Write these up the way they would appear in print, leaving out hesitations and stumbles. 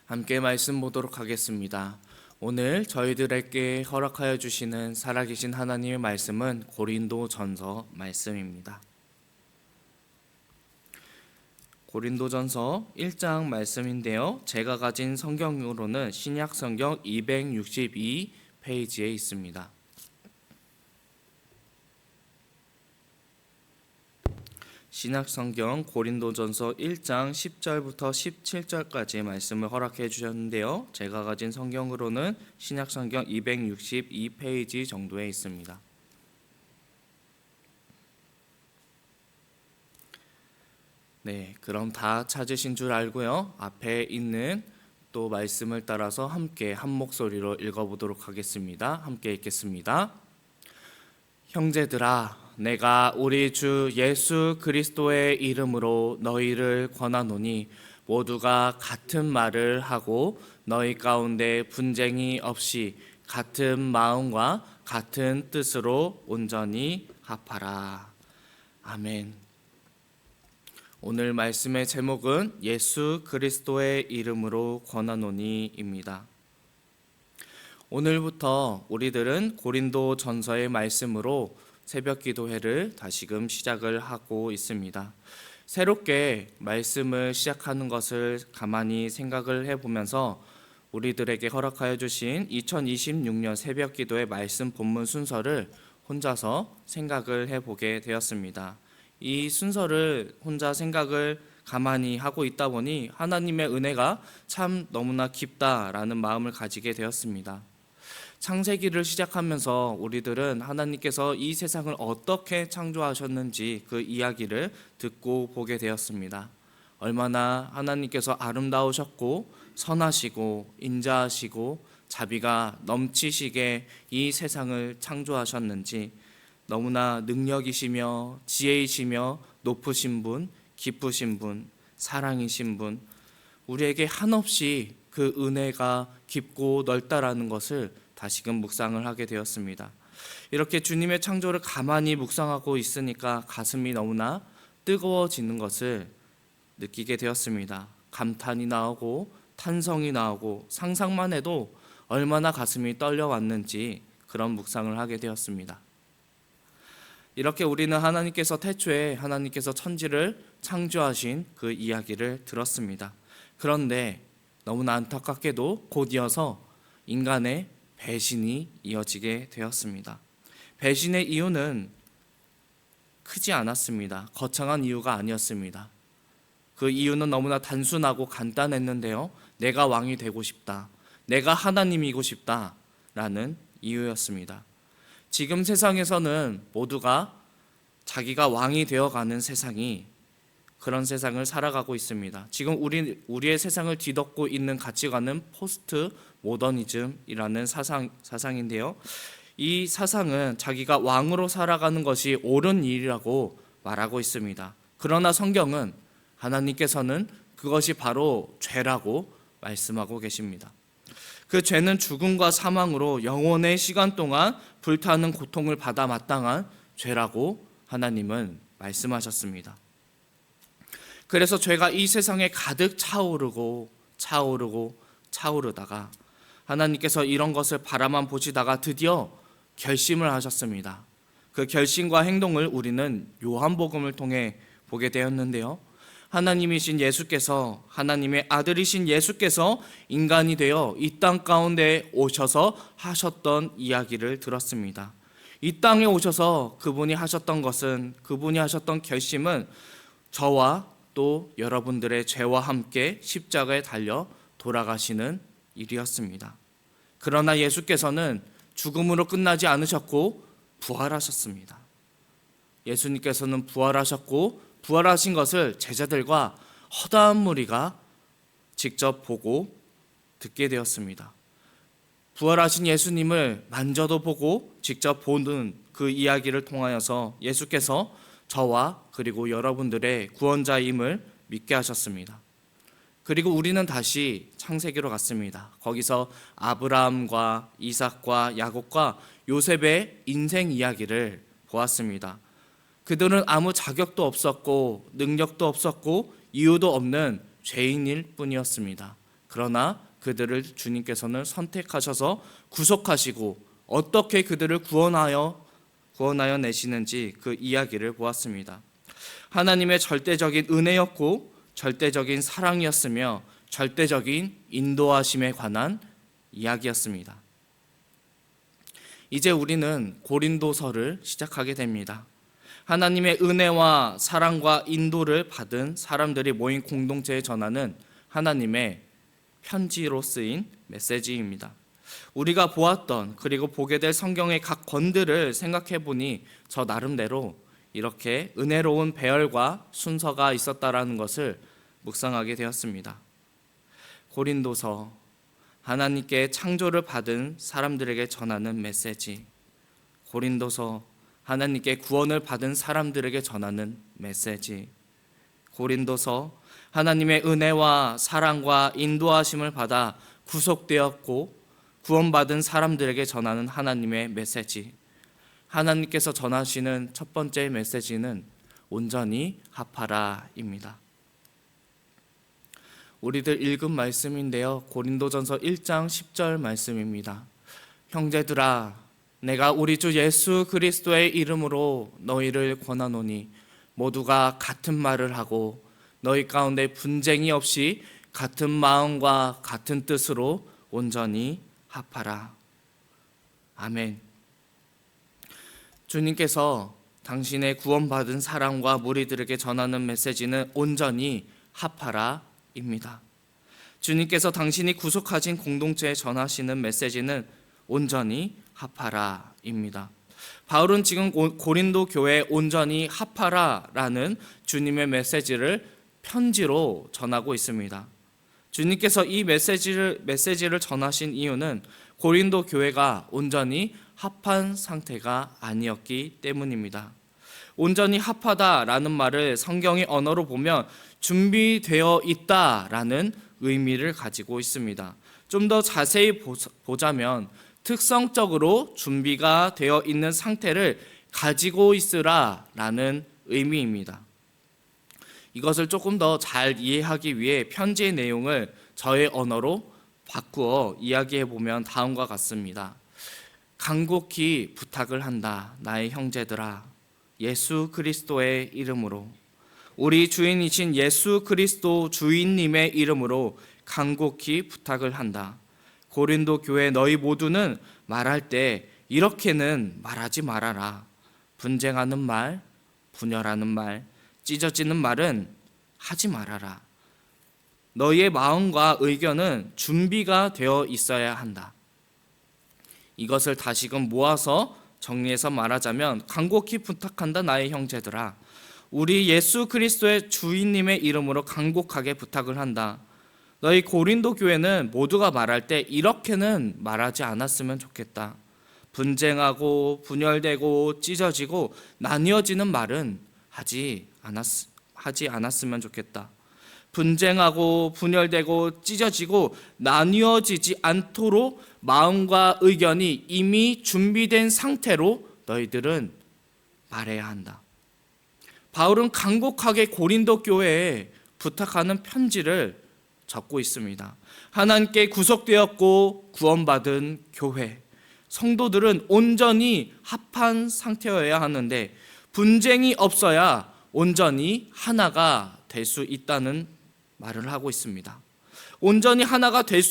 함께 말씀 보도록 하겠습니다. 오늘 저희들에게 허락하여 주시는 살아계신 하나님의 말씀은 고린도전서 말씀입니다. 고린도전서 1장 말씀인데요. 제가 가진 성경으로는 신약성경 262페이지에 있습니다. 신약성경 고린도전서 1장 10절부터 17절까지 말씀을 허락해 주셨는데요. 제가 가진 성경으로는 신약성경 262페이지 정도에 있습니다. 네, 그럼 다 찾으신 줄 알고요. 앞에 있는 또 말씀을 따라서 함께 한 목소리로 읽어보도록 하겠습니다. 함께 읽겠습니다. 형제들아, 내가 우리 주 예수 그리스도의 이름으로 너희를 권하노니 모두가 같은 말을 하고 너희 가운데 분쟁이 없이 같은 마음과 같은 뜻으로 온전히 합하라. 아멘. 오늘 말씀의 제목은 예수 그리스도의 이름으로 권하노니입니다. 오늘부터 우리들은 고린도전서의 말씀으로 새벽 기도회를 다시금 시작을 하고 있습니다. 새롭게 말씀을 시작하는 것을 가만히 생각을 해보면서 우리들에게 허락하여 주신 2026년 새벽 기도회 말씀 본문 순서를 혼자서 생각을 해보게 되었습니다. 이 순서를 혼자 생각을 가만히 하고 있다 보니 하나님의 은혜가 참 너무나 깊다라는 마음을 가지게 되었습니다. 창세기를 시작하면서 우리들은 하나님께서 이 세상을 어떻게 창조하셨는지 그 이야기를 듣고 보게 되었습니다. 얼마나 하나님께서 아름다우셨고 선하시고 인자하시고 자비가 넘치시게 이 세상을 창조하셨는지, 너무나 능력이시며 지혜이시며 높으신 분, 기쁘신 분, 사랑이신 분, 우리에게 한없이 그 은혜가 깊고 넓다라는 것을 다시금 묵상을 하게 되었습니다. 이렇게 주님의 창조를 가만히 묵상하고 있으니까 가슴이 너무나 뜨거워지는 것을 느끼게 되었습니다. 감탄이 나오고 탄성이 나오고 상상만 해도 얼마나 가슴이 떨려왔는지 그런 묵상을 하게 되었습니다. 이렇게 우리는 하나님께서 태초에 하나님께서 천지를 창조하신 그 이야기를 들었습니다. 그런데 너무나 안타깝게도 곧 이어서 인간의 배신이 이어지게 되었습니다. 배신의 이유는 크지 않았습니다. 거창한 이유가 아니었습니다. 그 이유는 너무나 단순하고 간단했는데요. 내가 왕이 되고 싶다, 내가 하나님이고 싶다라는 이유였습니다. 지금 세상에서는 모두가 자기가 왕이 되어가는 세상이, 그런 세상을 살아가고 있습니다. 지금 우리의 세상을 뒤덮고 있는 가치관은 포스트 모더니즘이라는 사상인데요. 이 사상은 자기가 왕으로 살아가는 것이 옳은 일이라고 말하고 있습니다. 그러나 성경은, 하나님께서는 그것이 바로 죄라고 말씀하고 계십니다. 그 죄는 죽음과 사망으로 영원의 시간 동안 불타는 고통을 받아 마땅한 죄라고 하나님은 말씀하셨습니다. 그래서 죄가 이 세상에 가득 차오르다가 하나님께서 이런 것을 바라만 보시다가 드디어 결심을 하셨습니다. 그 결심과 행동을 우리는 요한복음을 통해 보게 되었는데요. 하나님이신 예수께서, 하나님의 아들이신 예수께서 인간이 되어 이 땅 가운데 오셔서 하셨던 이야기를 들었습니다. 이 땅에 오셔서 그분이 하셨던 것은, 그분이 하셨던 결심은 저와 또 여러분들의 죄와 함께 십자가에 달려 돌아가시는 일이었습니다. 그러나 예수께서는 죽음으로 끝나지 않으셨고 부활하셨습니다. 예수님께서는 부활하셨고, 부활하신 것을 제자들과 허다한 무리가 직접 보고 듣게 되었습니다. 부활하신 예수님을 만져도 보고 직접 보는 그 이야기를 통하여서 예수께서 저와 그리고 여러분들의 구원자임을 믿게 하셨습니다. 그리고 우리는 다시 창세기로 갔습니다. 거기서 아브라함과 이삭과 야곱과 요셉의 인생 이야기를 보았습니다. 그들은 아무 자격도 없었고 능력도 없었고 이유도 없는 죄인일 뿐이었습니다. 그러나 그들을 주님께서는 선택하셔서 구속하시고 어떻게 그들을 구원하여 내시는지 그 이야기를 보았습니다. 하나님의 절대적인 은혜였고 절대적인 사랑이었으며 절대적인 인도하심에 관한 이야기였습니다. 이제 우리는 고린도서를 시작하게 됩니다. 하나님의 은혜와 사랑과 인도를 받은 사람들이 모인 공동체에 전하는 하나님의 편지로 쓰인 메시지입니다. 우리가 보았던 그리고 보게 될 성경의 각 권들을 생각해 보니 저 나름대로 이렇게 은혜로운 배열과 순서가 있었다라는 것을 묵상하게 되었습니다. 고린도서, 하나님께 창조를 받은 사람들에게 전하는 메시지. 고린도서, 하나님께 구원을 받은 사람들에게 전하는 메시지. 고린도서, 하나님의 은혜와 사랑과 인도하심을 받아 구속되었고 구원받은 사람들에게 전하는 하나님의 메시지. 하나님께서 전하시는 첫 번째 메시지는 온전히 합하라입니다. 우리들 읽은 말씀인데요, 고린도전서 1장 10절 말씀입니다. 형제들아, 내가 우리 주 예수 그리스도의 이름으로 너희를 권하노니 모두가 같은 말을 하고 너희 가운데 분쟁이 없이 같은 마음과 같은 뜻으로 온전히 합하라. 아멘. 주님께서 당신의 구원받은 사람과 무리들에게 전하는 메시지는 온전히 합하라입니다. 주님께서 당신이 구속하신 공동체에 전하시는 메시지는 온전히 합하라입니다. 바울은 지금 고린도 교회에 온전히 합하라라는 주님의 메시지를 편지로 전하고 있습니다. 주님께서 이 메시지를 전하신 이유는 고린도 교회가 온전히 합한 상태가 아니었기 때문입니다. 온전히 합하다라는 말을 성경의 언어로 보면 준비되어 있다라는 의미를 가지고 있습니다. 좀 더 자세히 보자면 특성적으로 준비가 되어 있는 상태를 가지고 있으라라는 의미입니다. 이것을 조금 더 잘 이해하기 위해 편지의 내용을 저의 언어로 바꾸어 이야기해 보면 다음과 같습니다. 간곡히 부탁을 한다. 나의 형제들아, 예수 그리스도의 이름으로, 우리 주인이신 예수 그리스도 주인님의 이름으로 간곡히 부탁을 한다. 고린도 교회 너희 모두는 말할 때 이렇게는 말하지 말아라. 분쟁하는 말, 분열하는 말, 찢어지는 말은 하지 말아라. 너희의 마음과 의견은 준비가 되어 있어야 한다. 이것을 다시금 모아서 정리해서 말하자면 간곡히 부탁한다. 나의 형제들아, 우리 예수 그리스도의 주인님의 이름으로 간곡하게 부탁을 한다. 너희 고린도 교회는 모두가 말할 때 이렇게는 말하지 않았으면 좋겠다. 분쟁하고 분열되고 찢어지고 나뉘어지는 말은 하지 않았으면 좋겠다. 분쟁하고 분열되고 찢어지고 나뉘어지지 않도록 마음과 의견이 이미 준비된 상태로 너희들은 말해야 한다. 바울은 간곡하게 고린도 교회에 부탁하는 편지를 적고 있습니다. 하나님께 구속되었고 구원받은 교회, 성도들은 온전히 합한 상태여야 하는데 분쟁이 없어야 온전히 하나가 될 수 있다는 말을 하고 있습니다. 온전히 하나가 될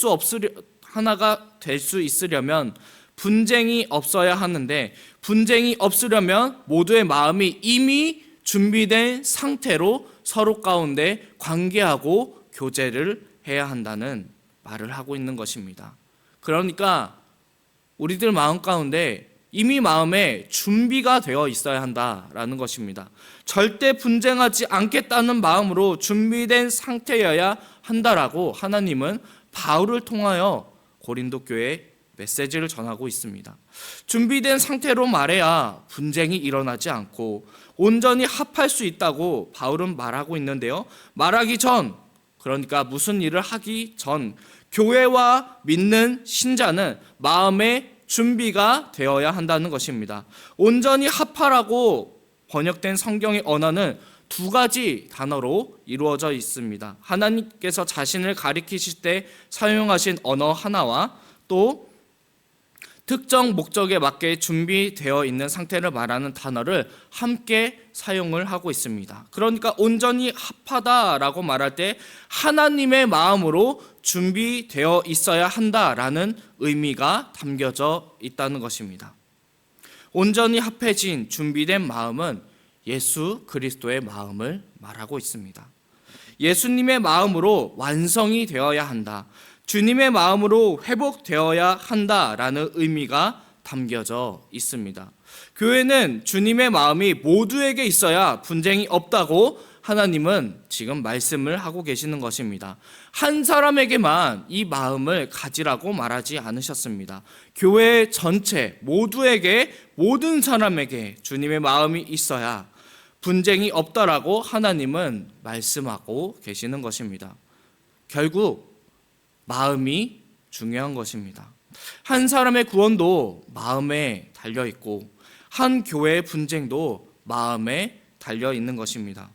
수 있으려면 분쟁이 없어야 하는데 분쟁이 없으려면 모두의 마음이 이미 준비된 상태로 서로 가운데 관계하고 교제를 해야 한다는 말을 하고 있는 것입니다. 그러니까 우리들 마음 가운데 이미 마음에 준비가 되어 있어야 한다라는 것입니다. 절대 분쟁하지 않겠다는 마음으로 준비된 상태여야 한다라고 하나님은 바울을 통하여 고린도 교회에 메시지를 전하고 있습니다. 준비된 상태로 말해야 분쟁이 일어나지 않고 온전히 합할 수 있다고 바울은 말하고 있는데요. 말하기 전, 그러니까 무슨 일을 하기 전 교회와 믿는 신자는 마음의 준비가 되어야 한다는 것입니다. 온전히 합하라고 번역된 성경의 언어는 두 가지 단어로 이루어져 있습니다. 하나님께서 자신을 가리키실 때 사용하신 언어 하나와 또 특정 목적에 맞게 준비되어 있는 상태를 말하는 단어를 함께 사용을 하고 있습니다. 그러니까 온전히 합하다라고 말할 때 하나님의 마음으로 준비되어 있어야 한다라는 의미가 담겨져 있다는 것입니다. 온전히 합해진 준비된 마음은 예수 그리스도의 마음을 말하고 있습니다. 예수님의 마음으로 완성이 되어야 한다. 주님의 마음으로 회복되어야 한다라는 의미가 담겨져 있습니다. 교회는 주님의 마음이 모두에게 있어야 분쟁이 없다고 하나님은 지금 말씀을 하고 계시는 것입니다. 한 사람에게만 이 마음을 가지라고 말하지 않으셨습니다. 교회 전체 모두에게, 모든 사람에게 주님의 마음이 있어야 분쟁이 없다라고 하나님은 말씀하고 계시는 것입니다. 결국 마음이 중요한 것입니다. 한 사람의 구원도 마음에 달려 있고 한 교회의 분쟁도 마음에 달려 있는 것입니다.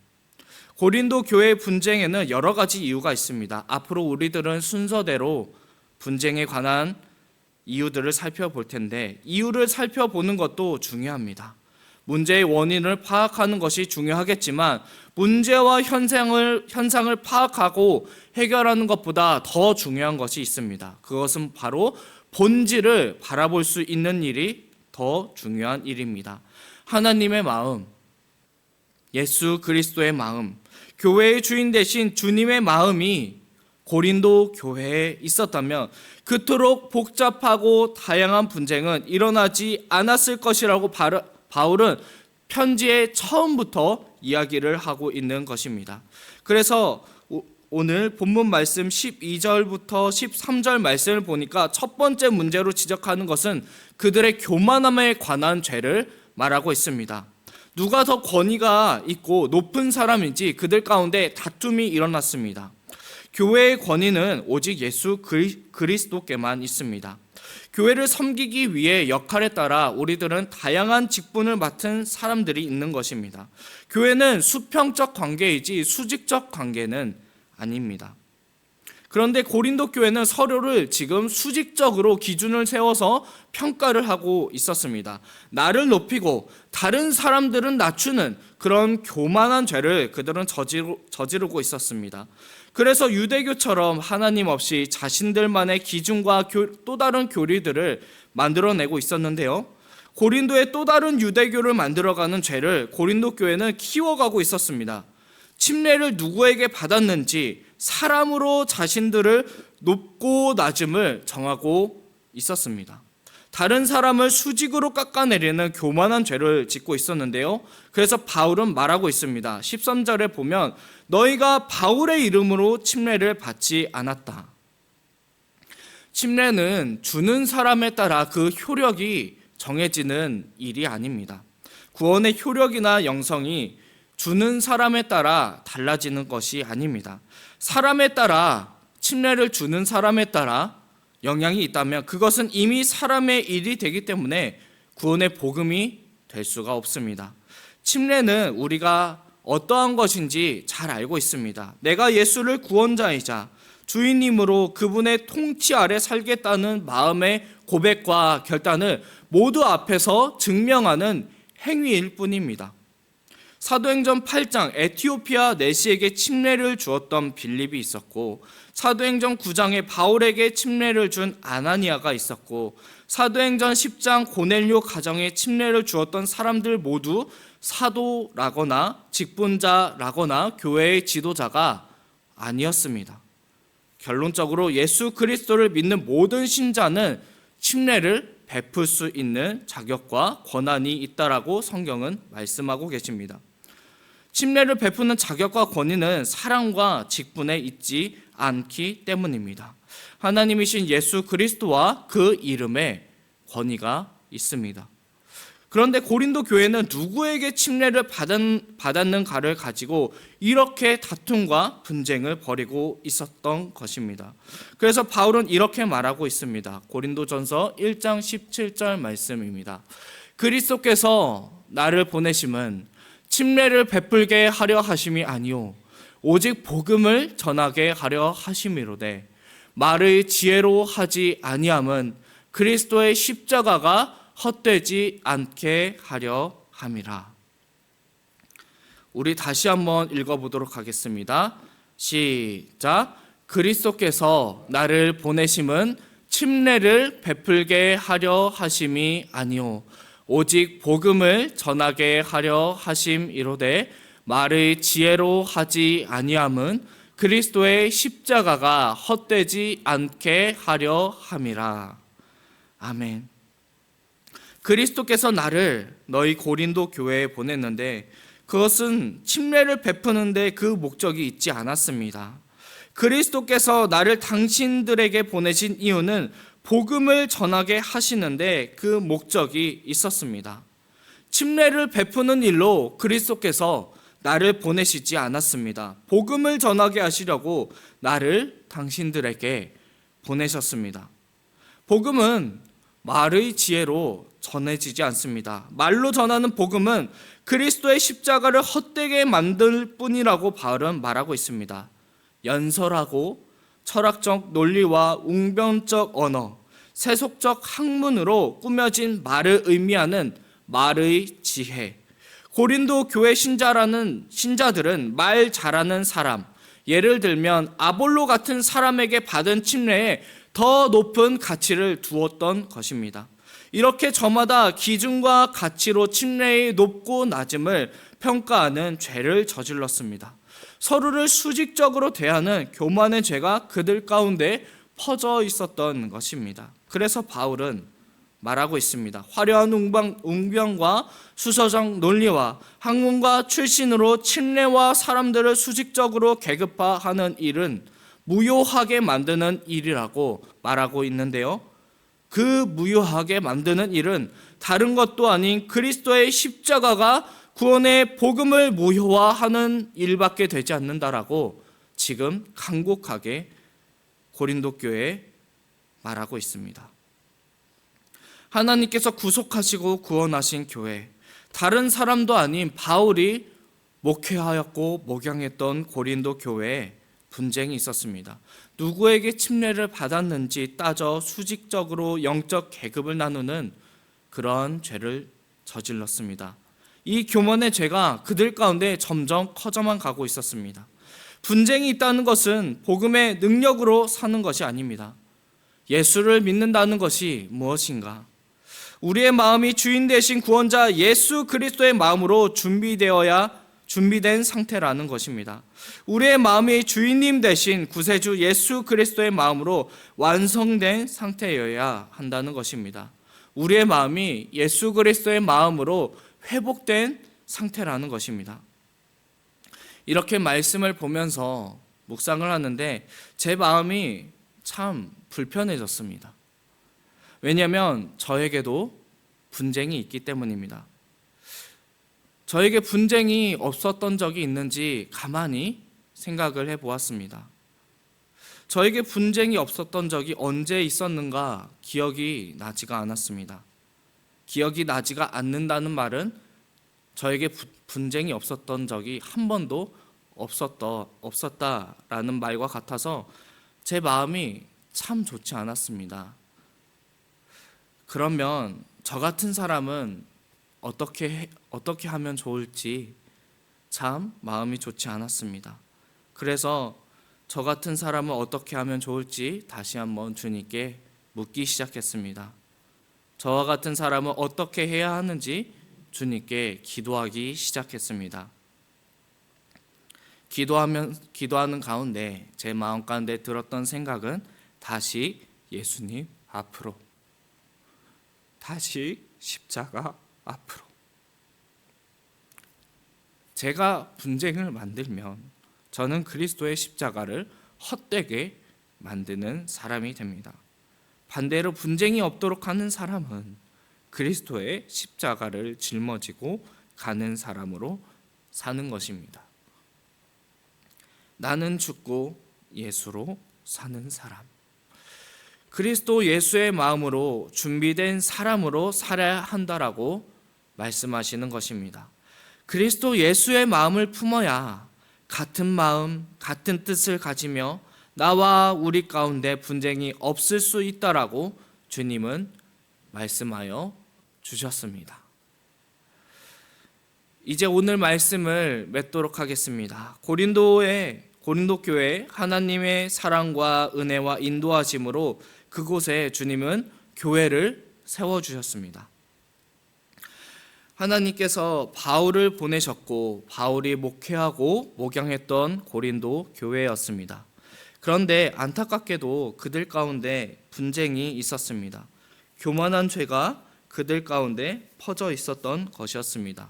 고린도 교회의 분쟁에는 여러 가지 이유가 있습니다. 앞으로 우리들은 순서대로 분쟁에 관한 이유들을 살펴볼 텐데 이유를 살펴보는 것도 중요합니다. 문제의 원인을 파악하는 것이 중요하겠지만 문제와 현상을 파악하고 해결하는 것보다 더 중요한 것이 있습니다. 그것은 바로 본질을 바라볼 수 있는 일이 더 중요한 일입니다. 하나님의 마음, 예수 그리스도의 마음, 교회의 주인 되신 주님의 마음이 고린도 교회에 있었다면 그토록 복잡하고 다양한 분쟁은 일어나지 않았을 것이라고 바울은 편지의 처음부터 이야기를 하고 있는 것입니다. 그래서 오늘 본문 말씀 12절부터 13절 말씀을 보니까 첫 번째 문제로 지적하는 것은 그들의 교만함에 관한 죄를 말하고 있습니다. 누가 더 권위가 있고 높은 사람인지 그들 가운데 다툼이 일어났습니다. 교회의 권위는 오직 예수 그리스도께만 있습니다. 교회를 섬기기 위해 역할에 따라 우리들은 다양한 직분을 맡은 사람들이 있는 것입니다. 교회는 수평적 관계이지 수직적 관계는 아닙니다. 그런데 고린도 교회는 서로를 지금 수직적으로 기준을 세워서 평가를 하고 있었습니다. 나를 높이고 다른 사람들은 낮추는 그런 교만한 죄를 그들은 저지르고 있었습니다. 그래서 유대교처럼 하나님 없이 자신들만의 기준과 또 다른 교리들을 만들어내고 있었는데요. 고린도의 또 다른 유대교를 만들어가는 죄를 고린도 교회는 키워가고 있었습니다. 침례를 누구에게 받았는지 사람으로 자신들을 높고 낮음을 정하고 있었습니다. 다른 사람을 수직으로 깎아내리는 교만한 죄를 짓고 있었는데요. 그래서 바울은 말하고 있습니다. 13절에 보면 너희가 바울의 이름으로 침례를 받지 않았다. 침례는 주는 사람에 따라 그 효력이 정해지는 일이 아닙니다. 구원의 효력이나 영성이 주는 사람에 따라 달라지는 것이 아닙니다. 사람에 따라, 침례를 주는 사람에 따라 영향이 있다면 그것은 이미 사람의 일이 되기 때문에 구원의 복음이 될 수가 없습니다. 침례는 우리가 어떠한 것인지 잘 알고 있습니다. 내가 예수를 구원자이자 주인님으로 그분의 통치 아래 살겠다는 마음의 고백과 결단을 모두 앞에서 증명하는 행위일 뿐입니다. 사도행전 8장 에티오피아 내시에게 침례를 주었던 빌립이 있었고 사도행전 9장에 바울에게 침례를 준 아나니아가 있었고 사도행전 10장 고넬료 가정에 침례를 주었던 사람들 모두 사도라거나 직분자라거나 교회의 지도자가 아니었습니다. 결론적으로 예수 그리스도를 믿는 모든 신자는 침례를 베풀 수 있는 자격과 권한이 있다라고 성경은 말씀하고 계십니다. 침례를 베푸는 자격과 권위는 사랑과 직분에 있지 않기 때문입니다. 하나님이신 예수 그리스도와 그 이름에 권위가 있습니다. 그런데 고린도 교회는 누구에게 침례를 받았는가를 가지고 이렇게 다툼과 분쟁을 벌이고 있었던 것입니다. 그래서 바울은 이렇게 말하고 있습니다. 고린도전서 1장 17절 말씀입니다. 그리스도께서 나를 보내심은 침례를 베풀게 하려 하심이 아니요 오직 복음을 전하게 하려 하심이로되 말의 지혜로 하지 아니함은 그리스도의 십자가가 헛되지 않게 하려 함이라. 우리 다시 한번 읽어보도록 하겠습니다. 시작. 그리스도께서 나를 보내심은 침례를 베풀게 하려 하심이 아니요 오직 복음을 전하게 하려 하심이로되 말의 지혜로 하지 아니함은 그리스도의 십자가가 헛되지 않게 하려 함이라. 아멘. 그리스도께서 나를 너희 고린도 교회에 보냈는데 그것은 침례를 베푸는데 그 목적이 있지 않았습니다. 그리스도께서 나를 당신들에게 보내신 이유는 복음을 전하게 하시는데 그 목적이 있었습니다. 침례를 베푸는 일로 그리스도께서 나를 보내시지 않았습니다. 복음을 전하게 하시려고 나를 당신들에게 보내셨습니다. 복음은 말의 지혜로 전해지지 않습니다. 말로 전하는 복음은 그리스도의 십자가를 헛되게 만들 뿐이라고 바울은 말하고 있습니다. 연설하고 철학적 논리와 웅변적 언어, 세속적 학문으로 꾸며진 말을 의미하는 말의 지혜. 고린도 교회 신자들은 말 잘하는 사람, 예를 들면 아볼로 같은 사람에게 받은 침례에 더 높은 가치를 두었던 것입니다. 이렇게 저마다 기준과 가치로 침례의 높고 낮음을 평가하는 죄를 저질렀습니다. 서로를 수직적으로 대하는 교만의 죄가 그들 가운데 퍼져 있었던 것입니다. 그래서 바울은 말하고 있습니다. 화려한 웅변과 수서적 논리와 학문과 출신으로 침례와 사람들을 수직적으로 계급화하는 일은 무효하게 만드는 일이라고 말하고 있는데요. 그 무효하게 만드는 일은 다른 것도 아닌 그리스도의 십자가가 구원의 복음을 무효화하는 일밖에 되지 않는다라고 지금 간곡하게 고린도 교회에 말하고 있습니다. 하나님께서 구속하시고 구원하신 교회, 다른 사람도 아닌 바울이 목회하였고 목양했던 고린도 교회에 분쟁이 있었습니다. 누구에게 침례를 받았는지 따져 수직적으로 영적 계급을 나누는 그런 죄를 저질렀습니다. 이 교만의 죄가 그들 가운데 점점 커져만 가고 있었습니다. 분쟁이 있다는 것은 복음의 능력으로 사는 것이 아닙니다. 예수를 믿는다는 것이 무엇인가? 우리의 마음이 주인 되신 구원자 예수 그리스도의 마음으로 준비된 상태라는 것입니다. 우리의 마음이 주인님 되신 구세주 예수 그리스도의 마음으로 완성된 상태여야 한다는 것입니다. 우리의 마음이 예수 그리스도의 마음으로 회복된 상태라는 것입니다. 이렇게 말씀을 보면서 묵상을 하는데 제 마음이 참 불편해졌습니다. 왜냐하면 저에게도 분쟁이 있기 때문입니다. 저에게 분쟁이 없었던 적이 있는지 가만히 생각을 해보았습니다. 저에게 분쟁이 없었던 적이 언제 있었는가 기억이 나지가 않았습니다. 기억이 나지가 않는다는 말은 저에게 분쟁이 없었던 적이 한 번도 없었다라는 말과 같아서 제 마음이 참 좋지 않았습니다. 그러면 저 같은 사람은 어떻게 하면 좋을지 참 마음이 좋지 않았습니다. 그래서 저 같은 사람은 어떻게 하면 좋을지 다시 한번 주님께 묻기 시작했습니다. 저와 같은 사람은 어떻게 해야 하는지 주님께 기도하기 시작했습니다. 기도하는 가운데 제 마음 가운데 들었던 생각은 다시 예수님 앞으로, 다시 십자가 앞으로. 제가 분쟁을 만들면 저는 그리스도의 십자가를 헛되게 만드는 사람이 됩니다. 반대로 분쟁이 없도록 하는 사람은 그리스도의 십자가를 짊어지고 가는 사람으로 사는 것입니다. 나는 죽고 예수로 사는 사람. 그리스도 예수의 마음으로 준비된 사람으로 살아야 한다라고 말씀하시는 것입니다. 그리스도 예수의 마음을 품어야 같은 마음, 같은 뜻을 가지며 나와 우리 가운데 분쟁이 없을 수 있다라고 주님은 말씀하여 주셨습니다. 이제 오늘 말씀을 맺도록 하겠습니다. 고린도 교회 하나님의 사랑과 은혜와 인도하심으로 그곳에 주님은 교회를 세워주셨습니다. 하나님께서 바울을 보내셨고 바울이 목회하고 목양했던 고린도 교회였습니다. 그런데 안타깝게도 그들 가운데 분쟁이 있었습니다. 교만한 죄가 그들 가운데 퍼져 있었던 것이었습니다.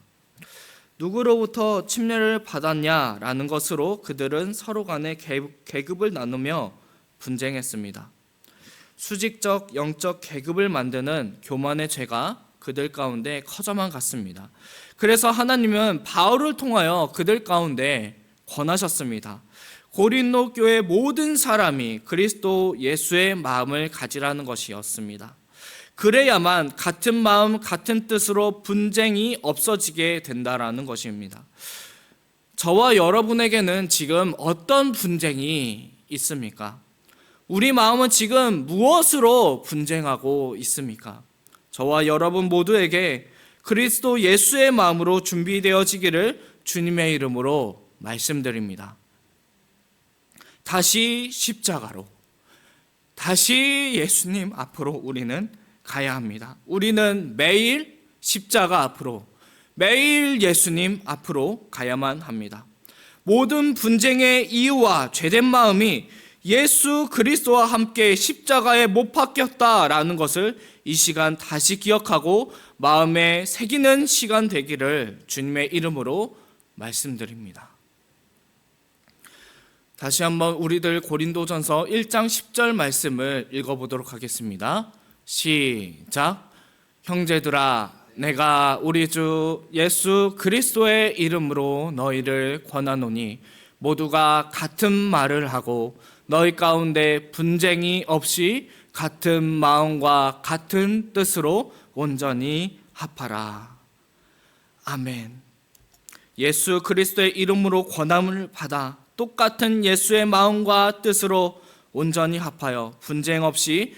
누구로부터 침례를 받았냐라는 것으로 그들은 서로 간에 계급을 나누며 분쟁했습니다. 수직적 영적 계급을 만드는 교만의 죄가 그들 가운데 커져만 갔습니다. 그래서 하나님은 바울을 통하여 그들 가운데 권하셨습니다. 고린도 교회 모든 사람이 그리스도 예수의 마음을 가지라는 것이었습니다. 그래야만 같은 마음 같은 뜻으로 분쟁이 없어지게 된다라는 것입니다. 저와 여러분에게는 지금 어떤 분쟁이 있습니까? 우리 마음은 지금 무엇으로 분쟁하고 있습니까? 저와 여러분 모두에게 그리스도 예수의 마음으로 준비되어지기를 주님의 이름으로 말씀드립니다. 다시 십자가로, 다시 예수님 앞으로 우리는 가야 합니다. 우리는 매일 십자가 앞으로, 매일 예수님 앞으로 가야만 합니다. 모든 분쟁의 이유와 죄된 마음이 예수 그리스도와 함께 십자가에 못 박혔다라는 것을 이 시간 다시 기억하고 마음에 새기는 시간 되기를 주님의 이름으로 말씀드립니다. 다시 한번 우리들 고린도전서 1장 10절 말씀을 읽어보도록 하겠습니다. 시작. 형제들아, 내가 우리 주 예수 그리스도의 이름으로 너희를 권하노니 모두가 같은 말을 하고 너희 가운데 분쟁이 없이 같은 마음과 같은 뜻으로 온전히 합하라. 아멘. 예수 그리스도의 이름으로 권함을 받아 똑같은 예수의 마음과 뜻으로 온전히 합하여 분쟁 없이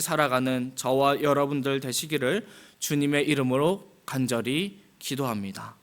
살아가는 저와 여러분들 되시기를 주님의 이름으로 간절히 기도합니다.